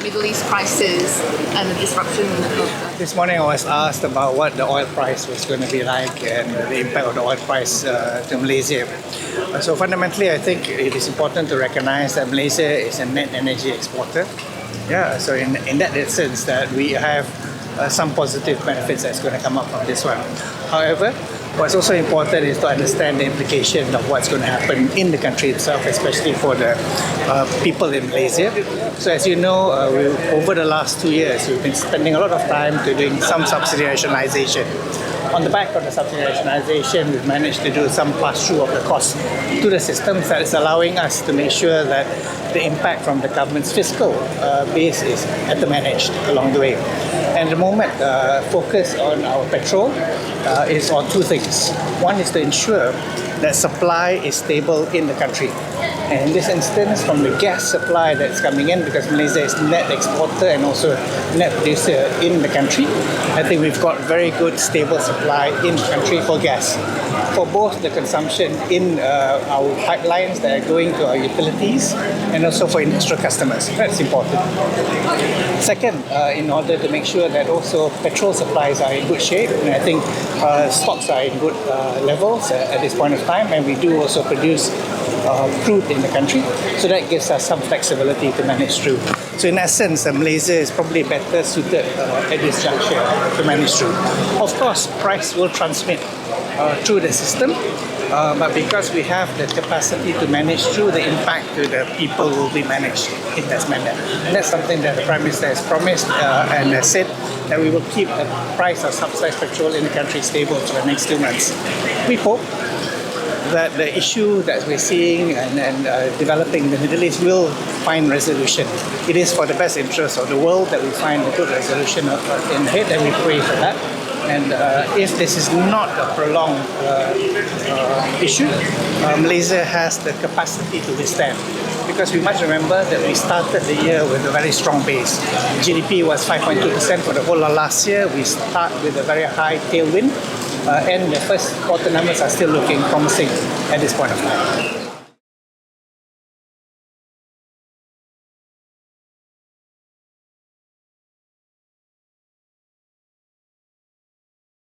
Middle East crisis and the disruption of This morning I was asked about what the oil price was going to be like and the impact of the oil price to Malaysia. So fundamentally, I think it is important to recognize that Malaysia is a net energy exporter. Yeah, so in that sense that we have some positive benefits that's going to come up from this one. However, what's also important is to understand the implication of what's going to happen in the country itself, especially for the people in Malaysia. So as you know, over the last 2 years, we've been spending a lot of time to doing some subsidy rationalization. On the back of the subsidy rationalization, we've managed to do some pass-through of the cost to the systems that is allowing us to make sure that the impact from the government's fiscal base is better managed along the way. And at the moment, focus on our petrol is on two things. One is to ensure that supply is stable in the country. And in this instance, from the gas supply that's coming in, because Malaysia is net exporter and also net producer in the country, I think we've got very good stable supply in the country for gas. For both the consumption in our pipelines that are going to our utilities and also for industrial customers. That's important. Second, in order to make sure that also petrol supplies are in good shape, and I think stocks are in good levels at this point of time, and we do also produce crude in the country, so that gives us some flexibility to manage through. So in essence, Malaysia is probably better suited at this juncture to manage through. Of course, price will transmit through the system, but because we have the capacity to manage through, the impact to the people will be managed in that manner. And that's something that the Prime Minister has promised and has said that we will keep the price of subsidized petrol in the country stable for the next 2 months. We hope that the issue that we're seeing and developing in the Middle East will find resolution. It is for the best interest of the world that we find a good resolution in head, and we pray for that. And if this is not a prolonged issue, Malaysia has the capacity to withstand. Because we must remember that we started the year with a very strong base. GDP was 5.2% for the whole of last year. We start with a very high tailwind. And the first quarter numbers are still looking promising at this point of time.